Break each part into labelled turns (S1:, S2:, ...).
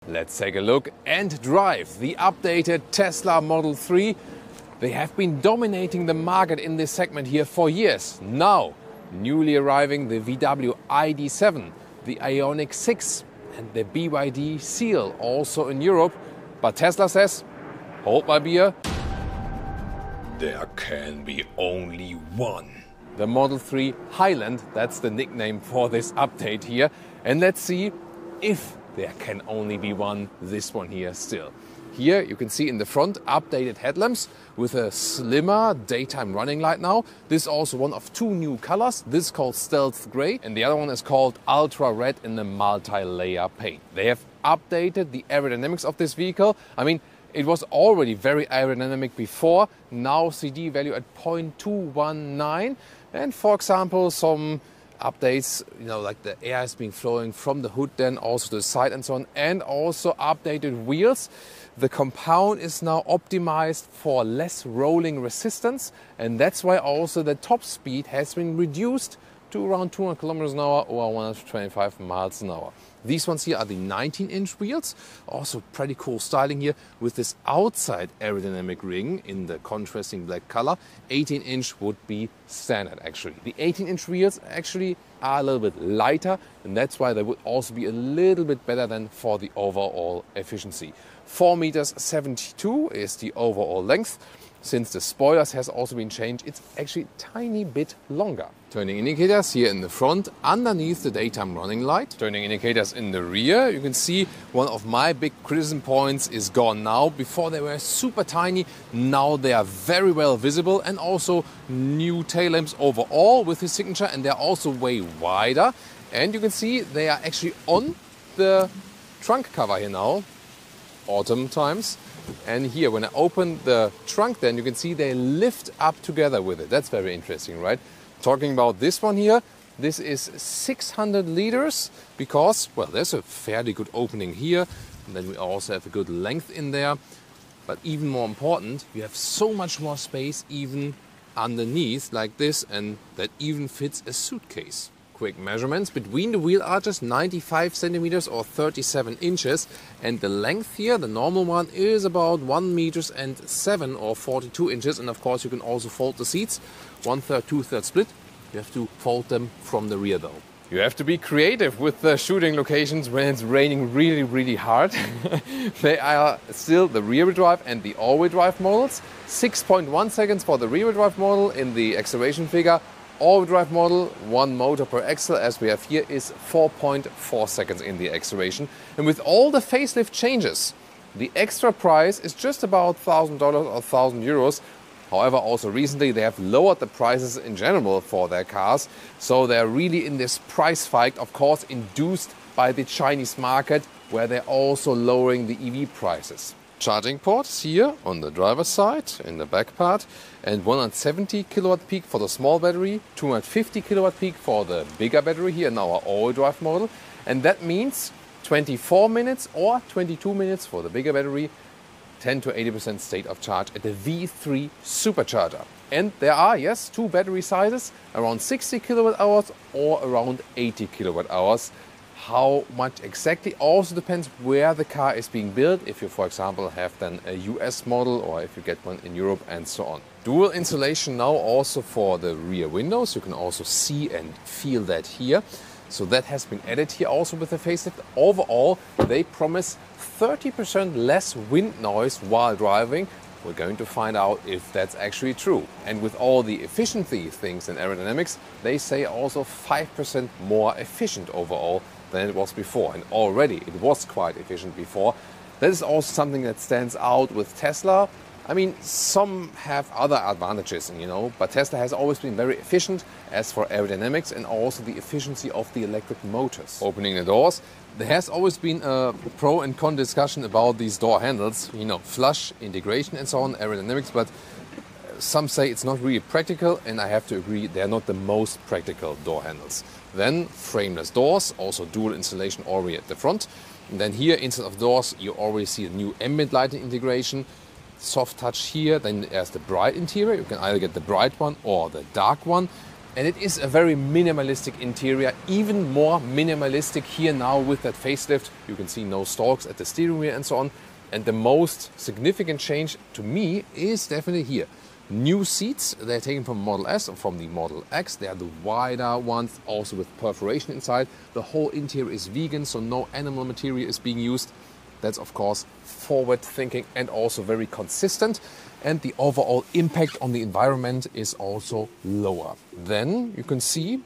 S1: Let's take a look and drive the updated Tesla Model 3. They have been dominating the market in this segment here for years. Now, newly arriving the VW ID.7, the Ioniq 6 and the BYD Seal also in Europe. But Tesla says, hold my beer, there can be only one. The Model 3 Highland, that's the nickname for this update here. And let's see if there can only be one, this one here still. Here you can see in the front updated headlamps with a slimmer daytime running light now. This is also one of two new colors. This is called Stealth Grey and the other one is called Ultra Red in the multi-layer paint. They have updated the aerodynamics of this vehicle. I mean, it was already very aerodynamic before. Now CD value at 0.219. And for example, some updates, like the air is being flowing from the hood then also to the side and so on, and also updated wheels. The compound is now optimized for less rolling resistance, and that's why also the top speed has been reduced to around 200 kilometers an hour or 125 miles an hour. These ones here are the 19-inch wheels. Also pretty cool styling here with this outside aerodynamic ring in the contrasting black color. 18-inch would be standard actually. The 18-inch wheels actually are a little bit lighter, and that's why they would also be a little bit better than for the overall efficiency. 4.72 meters is the overall length. Since the spoilers has also been changed, it's actually a tiny bit longer. Turning indicators here in the front, underneath the daytime running light. Turning indicators in the rear. You can see one of my big criticism points is gone now. Before they were super tiny, now they are very well visible, and also new tail lamps overall with his signature, and they're also way wider. And you can see they are actually on the trunk cover here now, autumn times. And here, when I open the trunk, then you can see they lift up together with it. That's very interesting, right? Talking about this one here, this is 600 liters because, well, there's a fairly good opening here. And then we also have a good length in there. But even more important, we have so much more space even underneath like this, and that even fits a suitcase. Quick measurements between the wheel arches, 95 centimeters or 37 inches, and the length here, the normal one, is about 1 meters and 7 or 42 inches. And of course you can also fold the seats, 1/3, 2/3 split. You have to fold them from the rear though. You have to be creative with the shooting locations when it's raining really hard. They are still the rear-wheel drive and the all-wheel drive models. 6.1 seconds for the rear-wheel drive model in the acceleration figure. All-wheel drive model, one motor per axle, as we have here, is 4.4 seconds in the acceleration. And with all the facelift changes, the extra price is just about $1,000 or 1,000 euros. However, also recently they have lowered the prices in general for their cars. So they're really in this price fight, of course, induced by the Chinese market, where they're also lowering the EV prices. Charging ports here on the driver's side in the back part, and 170 kilowatt peak for the small battery, 250 kilowatt peak for the bigger battery here in our all-wheel drive model. And that means 24 minutes or 22 minutes for the bigger battery, 10 to 80% state of charge at the V3 supercharger. And there are, yes, two battery sizes, around 60 kilowatt hours or around 80 kilowatt hours. How much exactly also depends where the car is being built. If you, for example, have then a US model, or if you get one in Europe and so on. Dual insulation now also for the rear windows. You can also see and feel that here. So that has been added here also with the facelift. Overall, they promise 30% less wind noise while driving. We're going to find out if that's actually true. And with all the efficiency things in aerodynamics, they say also 5% more efficient overall than it was before. And already it was quite efficient before. That is also something that stands out with Tesla. I mean, some have other advantages, but Tesla has always been very efficient as for aerodynamics and also the efficiency of the electric motors. Opening the doors, there has always been a pro and con discussion about these door handles, flush, integration and so on, aerodynamics, but some say it's not really practical, and I have to agree, they're not the most practical door handles. Then frameless doors, also dual insulation already at the front. And then here, instead of doors, you already see a new ambient lighting integration. Soft touch here, then there's the bright interior. You can either get the bright one or the dark one. And it is a very minimalistic interior, even more minimalistic here now with that facelift. You can see no stalks at the steering wheel and so on. And the most significant change to me is definitely here. New seats, they're taken from Model S or from the Model X. They are the wider ones, also with perforation inside. The whole interior is vegan, so no animal material is being used. That's of course forward thinking and also very consistent. And the overall impact on the environment is also lower. Then you can see,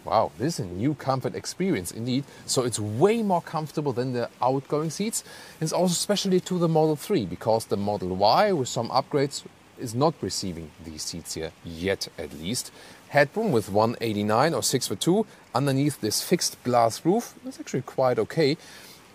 S1: wow, this is a new comfort experience indeed. So it's way more comfortable than the outgoing seats. It's also especially to the Model 3, because the Model Y with some upgrades is not receiving these seats here yet, at least. Headroom with 189 or 6'2" underneath this fixed glass roof. That's actually quite okay.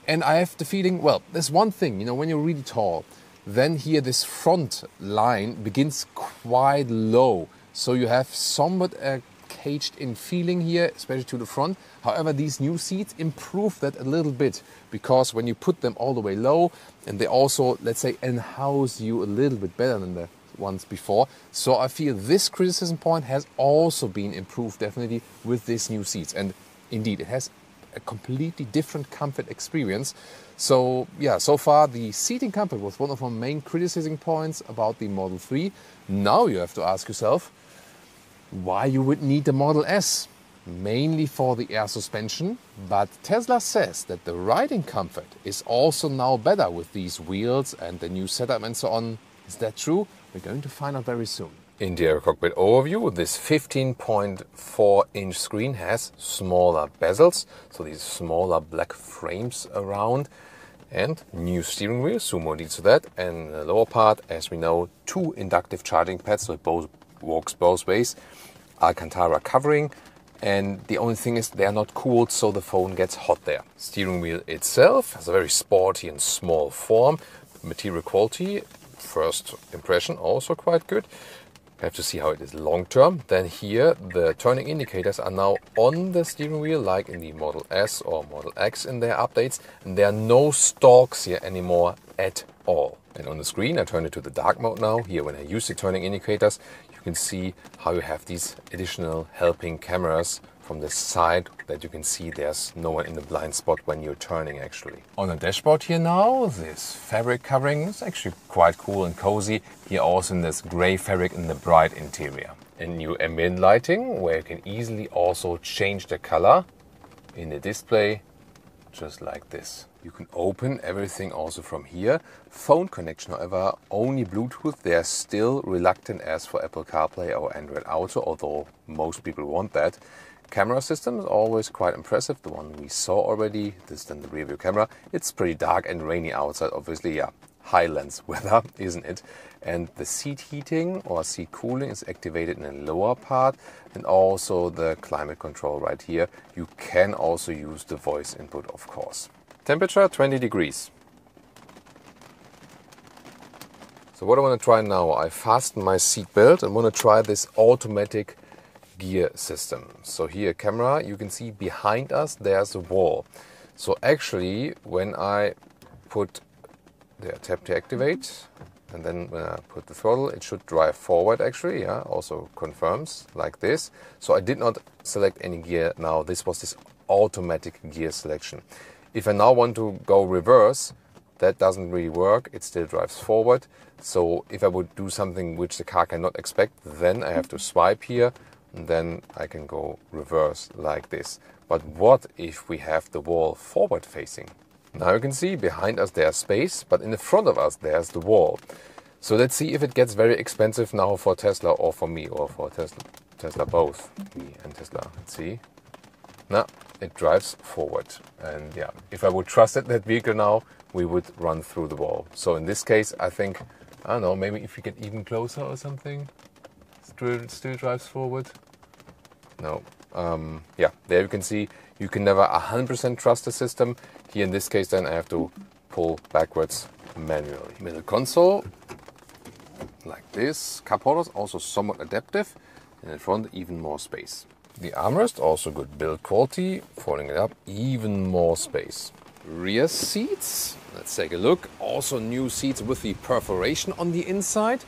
S1: And I have the feeling, well, there's one thing, you know, when you're really tall, then here this front line begins quite low. So you have somewhat a caged in feeling here, especially to the front. However, these new seats improve that a little bit, because when you put them all the way low, and they also, let's say, enhance you a little bit better than the ones before. So I feel this criticism point has also been improved definitely with these new seats. And indeed, it has a completely different comfort experience. So yeah, so far the seating comfort was one of my main criticism points about the Model 3. Now you have to ask yourself why you would need the Model S. Mainly for the air suspension, but Tesla says that the riding comfort is also now better with these wheels and the new setup and so on. Is that true? We're going to find out very soon. Interior cockpit overview. This 15.4-inch screen has smaller bezels, so these smaller black frames around, and new steering wheel, sumo leads to that, and the lower part, as we know, 2 inductive charging pads, so it both works both ways, Alcantara covering, and the only thing is they are not cooled, so the phone gets hot there. Steering wheel itself has a very sporty and small form. Material quality, first impression, also quite good. Have to see how it is long term. Then here the turning indicators are now on the steering wheel, like in the Model S or Model X in their updates, and there are no stalks here anymore at all. And on the screen, I turn it to the dark mode now. Here when I use the turning indicators, you can see how you have these additional helping cameras from the side that you can see there's no one in the blind spot when you're turning actually. On the dashboard here now, this fabric covering is actually quite cool and cozy. Here also in this gray fabric in the bright interior. And new ambient lighting, where you can easily also change the color in the display, just like this. You can open everything also from here. Phone connection, however, only Bluetooth. They are still reluctant as for Apple CarPlay or Android Auto, although most people want that. Camera system is always quite impressive. The one we saw already, this is then the rear view camera. It's pretty dark and rainy outside, obviously, yeah, Highlands weather, isn't it? And the seat heating or seat cooling is activated in the lower part, and also the climate control right here. You can also use the voice input, of course. Temperature 20 degrees. So what I want to try now, I fasten my seat belt and want to try this automatic gear system. So here camera, you can see behind us there's a wall. So actually when I put the tap to activate, and then when I put the throttle, it should drive forward actually, yeah, also confirms like this. So I did not select any gear now. This was this automatic gear selection. If I now want to go reverse, that doesn't really work. It still drives forward. So if I would do something which the car cannot expect, then I have to swipe here, and then I can go reverse like this. But what if we have the wall forward facing? Now you can see behind us there's space, but in the front of us there's the wall. So let's see if it gets very expensive now for Tesla or for me, or for Tesla both, me and Tesla. Let's see. Now it drives forward, and yeah, if I would trust it, that vehicle now, we would run through the wall. So in this case, I think, I don't know, maybe if we get even closer or something, still drives forward. No. Yeah, there you can see you can never 100% trust the system. Here in this case then I have to pull backwards manually. Middle console, like this. Cup holders also somewhat adaptive. And in front even more space. The armrest also good build quality. Folding it up, even more space. Rear seats, let's take a look. Also new seats with the perforation on the inside.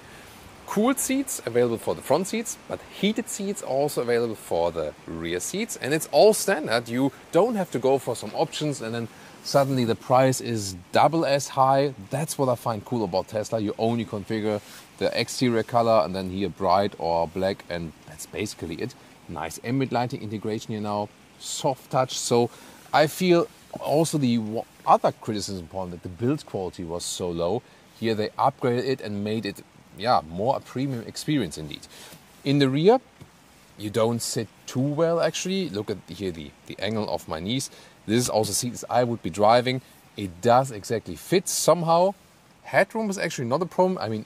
S1: cooled seats available for the front seats, but heated seats also available for the rear seats. And it's all standard. You don't have to go for some options and then suddenly the price is double as high. That's what I find cool about Tesla. You only configure the exterior color and then here bright or black, and that's basically it. Nice ambient lighting integration here now, soft touch. So I feel also the other criticism point that the build quality was so low. Here they upgraded it and made it, yeah, more a premium experience indeed. In the rear, you don't sit too well actually. Look at here the angle of my knees. This is also seats I would be driving. It does exactly fit somehow. Headroom is actually not a problem. I mean,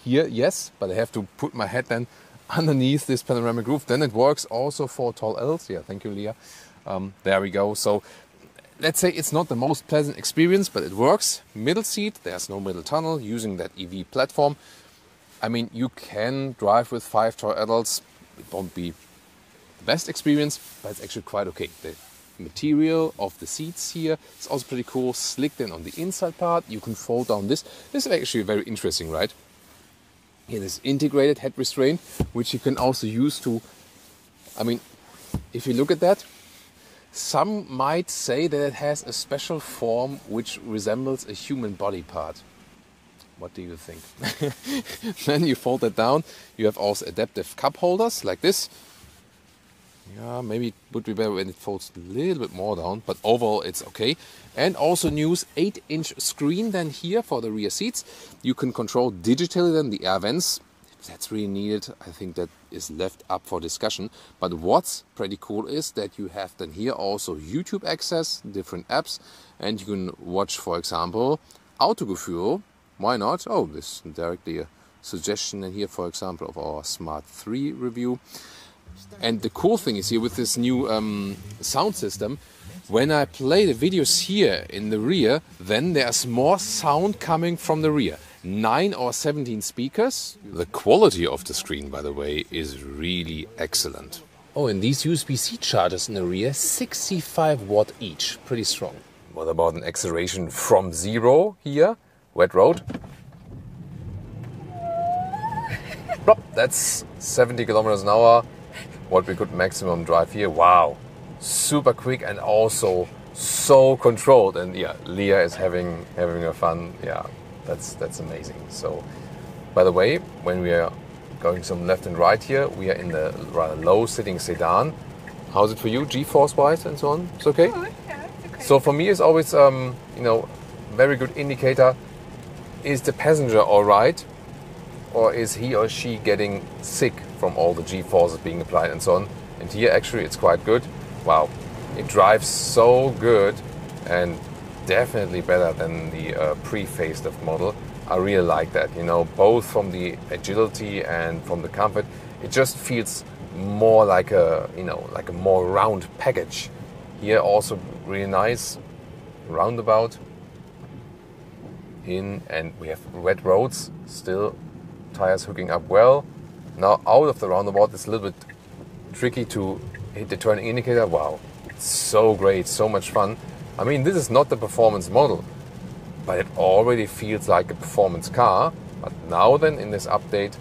S1: here, yes, but I have to put my head then underneath this panoramic roof. Then it works also for tall Ls. Yeah, thank you, Leah. There we go. So let's say it's not the most pleasant experience, but it works. Middle seat, there's no middle tunnel, using that EV platform. I mean, you can drive with 5 tall adults. It won't be the best experience, but it's actually quite okay. The material of the seats here is also pretty cool. Slicked in on the inside part. You can fold down this. This is actually very interesting, right? Here, this integrated head restraint, which you can also use to, I mean, if you look at that, some might say that it has a special form which resembles a human body part. What do you think? Then you fold that down. You have also adaptive cup holders like this. Yeah, maybe it would be better when it folds a little bit more down, but overall it's okay. And also news 8-inch screen then here for the rear seats. You can control digitally then the air vents. If that's really needed, I think that is left up for discussion. But what's pretty cool is that you have then here also YouTube access, different apps, and you can watch, for example, Autogefühl. Why not? Oh, this is directly a suggestion in here, for example, of our Smart 3 review. And the cool thing is here with this new sound system, when I play the videos here in the rear, then there's more sound coming from the rear. 9 or 17 speakers. The quality of the screen, by the way, is really excellent. Oh, and these USB-C chargers in the rear, 65 watt each. Pretty strong. What about an acceleration from 0 here? Wet road. That's 70 kilometers an hour. What we could maximum drive here. Wow, super quick and also so controlled. And yeah, Leah is having a fun. Yeah, that's amazing. So, by the way, when we are going some left and right here, we are in the rather low sitting sedan. How's it for you, G-force wise and so on? It's okay.
S2: Oh, yeah, it's okay.
S1: So for me, it's always very good indicator. Is the passenger all right, or is he or she getting sick from all the G-forces being applied and so on? And here actually it's quite good. Wow, it drives so good and definitely better than the pre-facelift model. I really like that, both from the agility and from the comfort. It just feels more like a more round package. Here also really nice roundabout in, and we have wet roads still. Tires hooking up well. Now out of the roundabout, it's a little bit tricky to hit the turning indicator. Wow, it's so great, so much fun. I mean, this is not the performance model, but it already feels like a performance car. But now then in this update,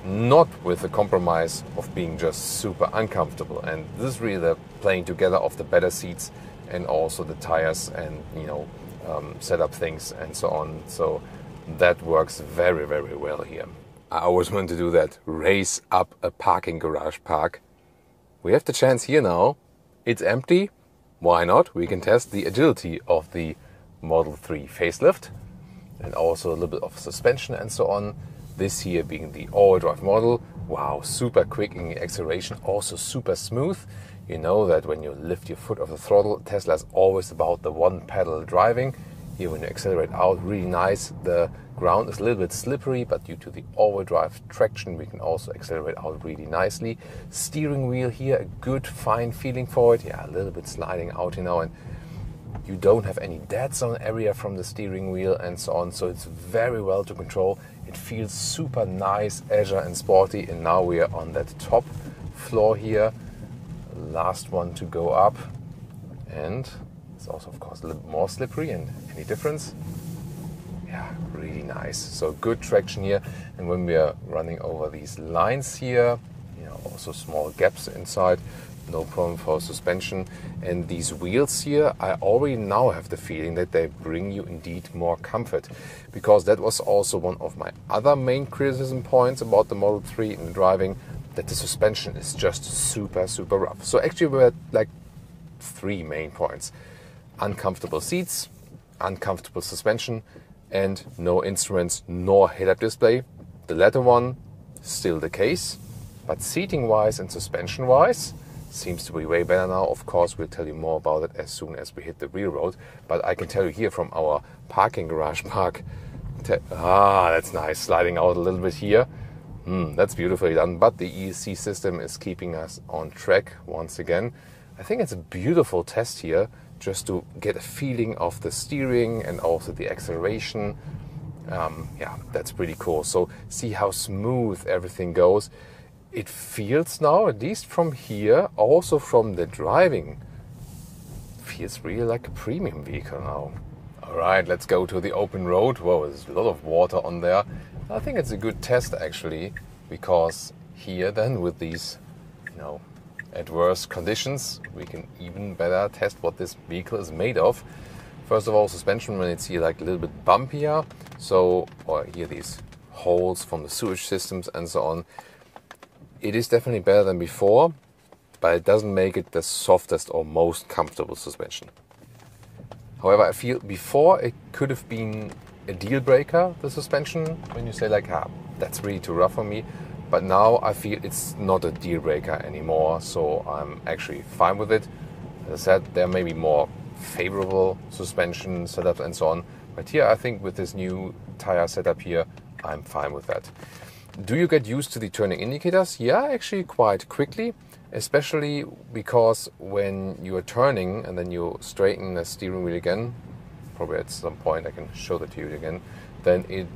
S1: not with the compromise of being just super uncomfortable. And this is really the playing together of the better seats and also the tires and setup things and so on. So that works very, very well here. I always want to do that, race up a parking garage park. We have the chance here now. It's empty. Why not? We can test the agility of the Model 3 facelift and also a little bit of suspension and so on. This here being the all-wheel drive model. Wow, super quick in the acceleration, also super smooth. You know that when you lift your foot off the throttle, Tesla is always about the one pedal driving. Here when you accelerate out, really nice. The ground is a little bit slippery, but due to the all-wheel drive traction, we can also accelerate out really nicely. Steering wheel here, a good fine feeling for it. Yeah, a little bit sliding out, and you don't have any dead zone area from the steering wheel and so on. So it's very well to control. It feels super nice, agile and sporty. And now we are on that top floor here. Last one to go up. And it's also, of course, a little more slippery. And any difference? yeah, really nice. So good traction here, and when we are running over these lines here, you know, also small gaps inside, no problem for suspension. And these wheels here, I already now have the feeling that they bring you indeed more comfort, because that was also one of my other main criticism points about the Model 3 in driving, that the suspension is just super rough. So actually we had like 3 main points: uncomfortable seats, uncomfortable suspension, and no instruments nor head-up display. The latter one, still the case, but seating-wise and suspension-wise, seems to be way better now. Of course, we'll tell you more about it as soon as we hit the real road, but I can tell you here from our parking garage park, that's nice, sliding out a little bit here. That's beautifully done, but the ESC system is keeping us on track once again. I think it's a beautiful test here, just to get a feeling of the steering and also the acceleration. Yeah, that's pretty cool. So see how smooth everything goes. It feels now, at least from here, also from the driving, feels really like a premium vehicle now. All right, let's go to the open road. Whoa, there's a lot of water on there. I think it's a good test actually, because here then with these, you know, adverse conditions, we can even better test what this vehicle is made of. First of all, suspension, when it's here like a little bit bumpier, so, or here these holes from the sewage systems and so on, it is definitely better than before, but it doesn't make it the softest or most comfortable suspension. However, I feel before it could have been a deal breaker, the suspension, when you say like, that's really too rough for me. But now I feel it's not a deal breaker anymore, so I'm actually fine with it. As I said, there may be more favorable suspension setups and so on, but here I think with this new tire setup here, I'm fine with that. Do you get used to the turning indicators? Yeah, actually quite quickly, especially because when you are turning and then you straighten the steering wheel again, probably at some point I can show that to you again, then it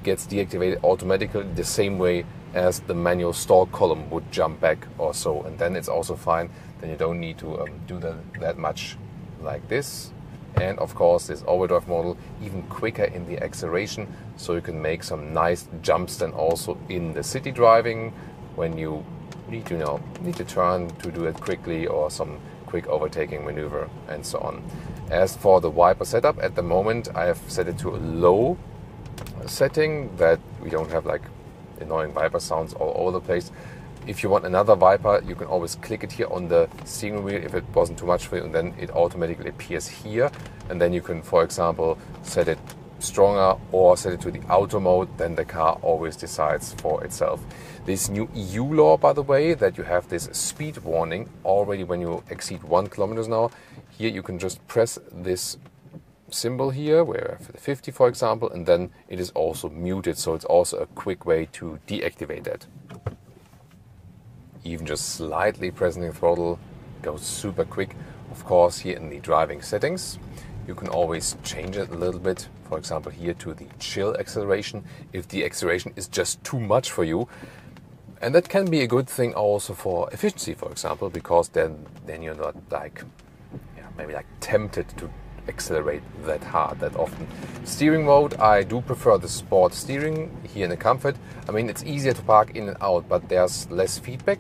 S1: gets deactivated automatically the same way as the manual stall column would jump back or so, and then it's also fine. Then you don't need to do that much like this. And of course this overdrive model even quicker in the acceleration, so you can make some nice jumps then also in the city driving when you need to turn to do it quickly, or some quick overtaking maneuver and so on. As for the wiper setup, at the moment I have set it to a low setting, that we don't have like annoying viper sounds all over the place. If you want another viper, you can always click it here on the steering wheel if it wasn't too much for you, and then it automatically appears here, and then you can, for example, set it stronger or set it to the auto mode. Then the car always decides for itself. This new EU law, by the way, that you have this speed warning already when you exceed 1 kilometer now. Here you can just press this symbol here, where for the 50 for example, and then it is also muted, so it's also a quick way to deactivate that. Even just slightly pressing the throttle goes super quick. Of course, here in the driving settings, you can always change it a little bit. For example, here to the chill acceleration, if the acceleration is just too much for you. And that can be a good thing also for efficiency, for example, because then you're not like, maybe like tempted to accelerate that hard that often. Steering mode, I do prefer the sport steering here in the comfort. I mean, it's easier to park in and out, but there's less feedback.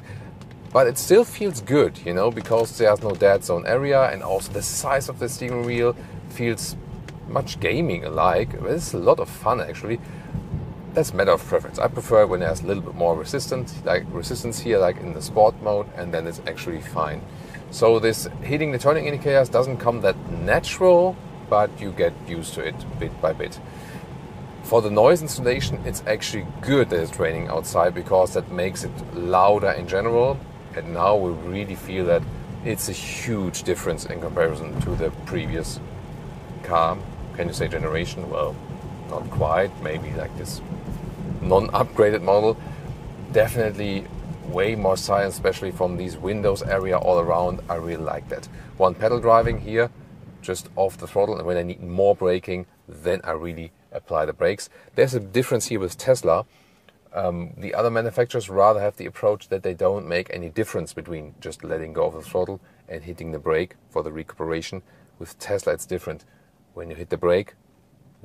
S1: But it still feels good, you know, because there's no dead zone area, and also the size of the steering wheel feels much gaming-alike. It's a lot of fun actually. That's a matter of preference. I prefer when there's a little bit more resistance here, like in the sport mode, and then it's actually fine. So this hitting the turning indicators doesn't come that natural, but you get used to it bit by bit. For the noise insulation, it's actually good that it's raining outside, because that makes it louder in general. And now we really feel that it's a huge difference in comparison to the previous car. Can you say generation? Well, not quite. Maybe like this non-upgraded model. Definitely way more silent, especially from these windows area all around. I really like that. One pedal driving here, just off the throttle, and when I need more braking, then I really apply the brakes. There's a difference here with Tesla. The other manufacturers rather have the approach that they don't make any difference between just letting go of the throttle and hitting the brake for the recuperation. With Tesla it's different. When you hit the brake,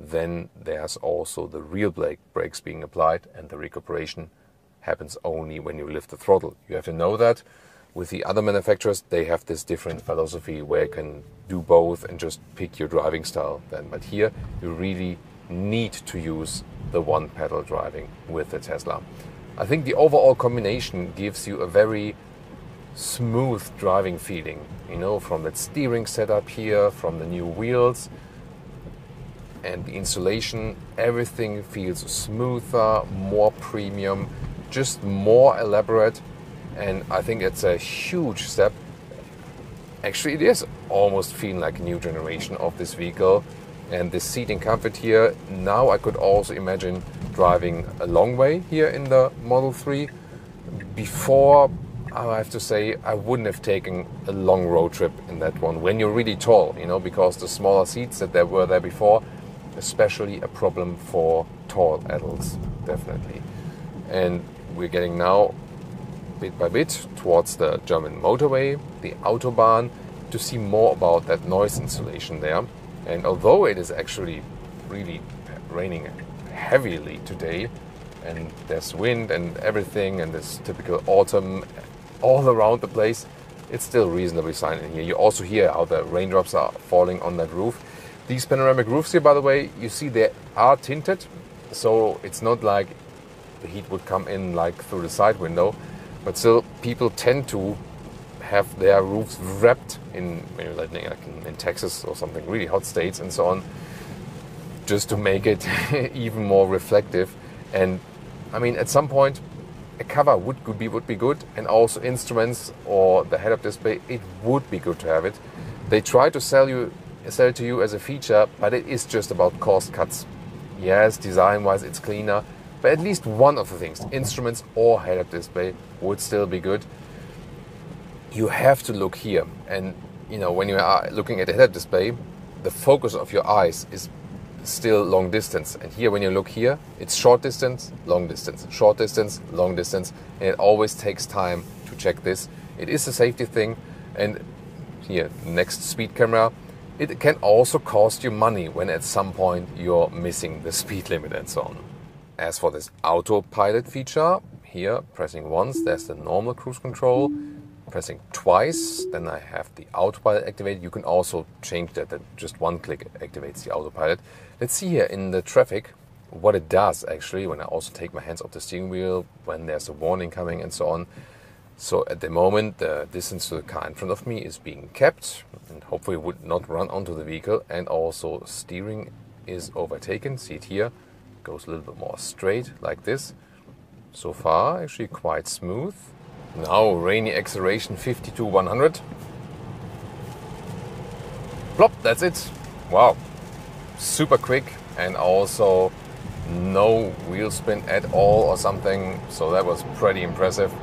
S1: then there's also the real brakes being applied, and the recuperation happens only when you lift the throttle. You have to know that. With the other manufacturers, they have this different philosophy where you can do both and just pick your driving style then. But here, you really need to use the one pedal driving with the Tesla. I think the overall combination gives you a very smooth driving feeling, you know, from that steering setup here, from the new wheels and the installation. Everything feels smoother, more premium, just more elaborate, and I think it's a huge step. Actually, it is almost feeling like a new generation of this vehicle. And the seating comfort here, now I could also imagine driving a long way here in the Model 3. Before, I have to say, I wouldn't have taken a long road trip in that one when you're really tall, you know, because the smaller seats that there were there before, especially a problem for tall adults, definitely. And we're getting now, bit by bit, towards the German motorway, the Autobahn, to see more about that noise insulation there. And although it is actually really raining heavily today, and there's wind and everything, and this typical autumn all around the place, it's still reasonably silent in here. You also hear how the raindrops are falling on that roof. These panoramic roofs here, by the way, you see they are tinted, so it's not like the heat would come in like through the side window, but still people tend to have their roofs wrapped in, maybe like in Texas or something, really hot states and so on, just to make it even more reflective. And I mean, at some point, a cover would be good, and also instruments or the head-up display, it would be good to have it. They try to sell it to you as a feature, but it is just about cost cuts. Yes, design-wise, it's cleaner, but at least one of the things, instruments or head-up display, would still be good. You have to look here, and you know, when you are looking at the head-up display, the focus of your eyes is still long distance, and here when you look here, it's short distance, long distance, short distance, long distance, and it always takes time to check this. It is a safety thing, and here, next speed camera, it can also cost you money when at some point you're missing the speed limit and so on. As for this autopilot feature, here pressing once, there's the normal cruise control. Pressing twice, then I have the autopilot activated. You can also change that just one click activates the autopilot. Let's see here in the traffic what it does actually when I also take my hands off the steering wheel, when there's a warning coming and so on. So at the moment, the distance to the car in front of me is being kept, and hopefully would not run onto the vehicle, and also steering is overtaken. See it here, goes a little bit more straight like this. So far, actually quite smooth. Now, rainy acceleration 50 to 100. Plop, that's it. Wow. Super quick, and also no wheel spin at all or something. So that was pretty impressive.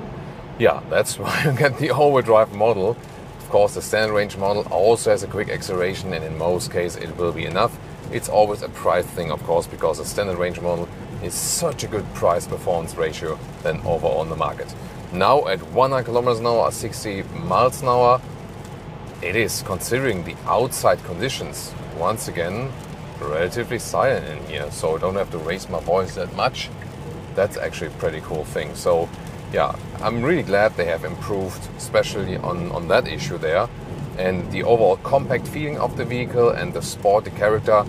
S1: Yeah, that's why you get the all-wheel drive model. Of course, the standard range model also has a quick acceleration, and in most cases it will be enough. It's always a price thing, of course, because the standard range model is such a good price-performance ratio than overall on the market. Now at 100 kilometers an hour or 60 miles an hour, it is, considering the outside conditions, once again, relatively silent in here. So I don't have to raise my voice that much. That's actually a pretty cool thing. So yeah, I'm really glad they have improved, especially on that issue there. And the overall compact feeling of the vehicle and the sporty character,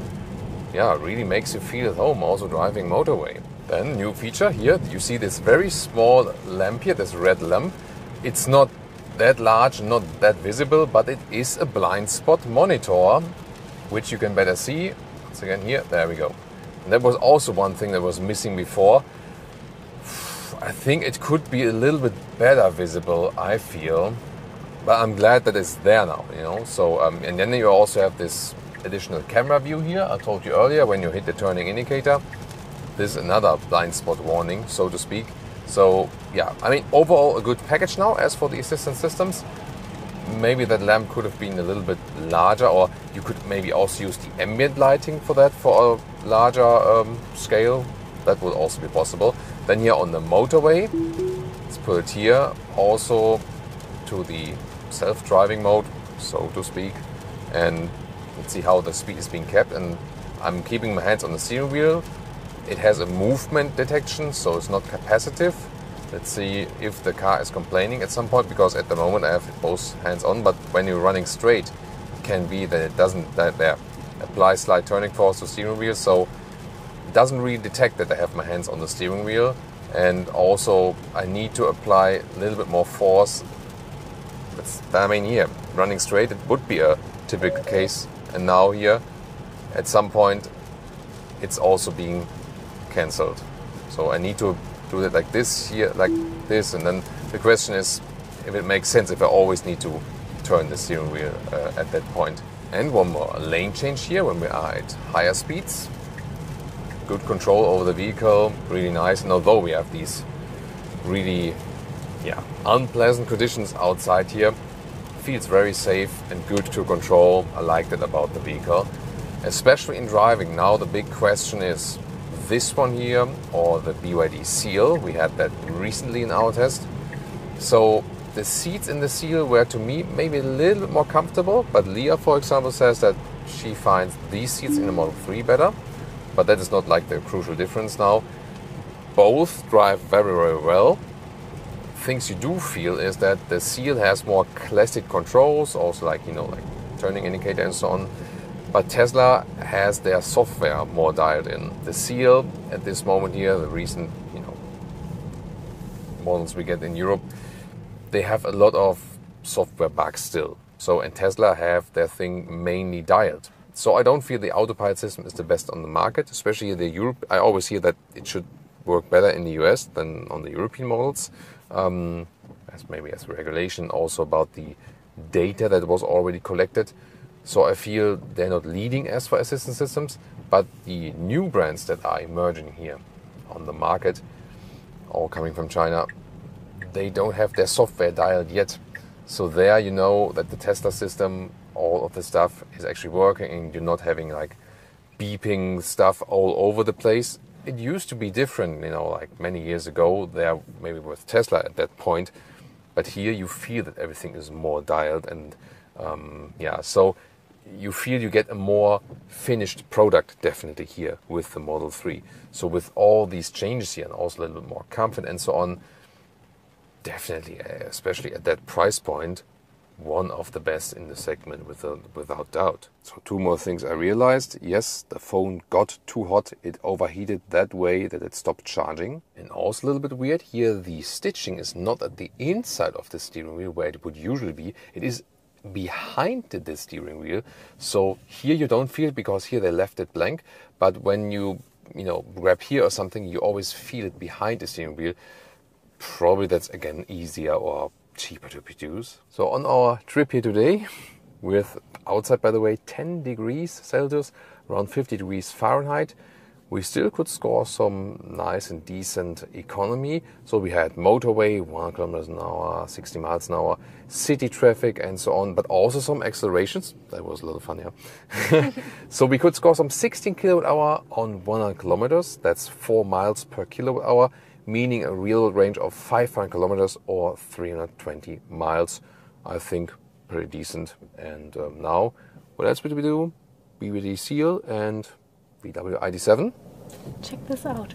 S1: yeah, really makes you feel at home also driving motorway. Then, new feature here, you see this very small lamp here, this red lamp. It's not that large, not that visible, but it is a blind spot monitor, which you can better see. Once again here, there we go. And that was also one thing that was missing before. I think it could be a little bit better visible, I feel. But I'm glad that it's there now, you know. So, and then you also have this additional camera view here. I told you earlier, when you hit the turning indicator, this is another blind spot warning, so to speak. So yeah, I mean, overall a good package now. As for the assistance systems, maybe that lamp could have been a little bit larger, or you could maybe also use the ambient lighting for that, for a larger scale. That would also be possible. Then here on the motorway, let's put it here also to the self-driving mode, so to speak. And let's see how the speed is being kept. And I'm keeping my hands on the steering wheel. It has a movement detection, so it's not capacitive. Let's see if the car is complaining at some point, because at the moment I have both hands on, but when you're running straight, it can be that it doesn't, that there applies slight turning force to steering wheel, so it doesn't really detect that I have my hands on the steering wheel. And also I need to apply a little bit more force. I mean, here, running straight, it would be a typical case, and now here, at some point, it's also being cancelled. So I need to do it like this here, like this, and then the question is if it makes sense, if I always need to turn the steering wheel at that point. And one more, a lane change here when we are at higher speeds. Good control over the vehicle, really nice. And although we have these really unpleasant conditions outside here, feels very safe and good to control. I like that about the vehicle, especially in driving. Now the big question is this one here or the BYD Seal. We had that recently in our test. So the seats in the Seal were, to me, maybe a little bit more comfortable, but Leah, for example, says that she finds these seats in the Model 3 better, but that is not like the crucial difference now. Both drive very, very well. Things you do feel is that the Seal has more classic controls, also like, like turning indicator and so on. But Tesla has their software more dialed in. The Seal at this moment here, the recent, models we get in Europe, they have a lot of software bugs still. So, and Tesla have their thing mainly dialed. So I don't feel the autopilot system is the best on the market, especially the Europe. I always hear that it should work better in the US than on the European models. As regulation also about the data that was already collected. So I feel they're not leading as for assistance systems, but the new brands that are emerging here on the market, all coming from China, they don't have their software dialed yet. So there you know that the Tesla system, all of the stuff is actually working, and you're not having like beeping stuff all over the place. It used to be different, like many years ago, there maybe with Tesla at that point, but here you feel that everything is more dialed, and so you feel you get a more finished product definitely here with the Model 3. So with all these changes here and also a little bit more comfort and so on, definitely, especially at that price point, one of the best in the segment without doubt. So two more things I realized. Yes, the phone got too hot. It overheated that way that it stopped charging. And also a little bit weird, here the stitching is not at the inside of the steering wheel where it would usually be. It is behind the steering wheel. So here you don't feel it because here they left it blank. But when you grab here or something, you always feel it behind the steering wheel. Probably that's again easier or cheaper to produce. So on our trip here today, with outside, by the way, 10 degrees Celsius, around 50 degrees Fahrenheit, we still could score some nice and decent economy. So we had motorway, 100 kilometers an hour, 60 miles an hour, city traffic and so on, but also some accelerations. That was a little fun, yeah. So we could score some 16 kilowatt hour on 100 kilometers. That's 4 miles per kilowatt hour, meaning a real range of 500 kilometers or 320 miles. I think pretty decent. And now, what else did we do? BYD Seal and VW ID.7.
S2: Check this out.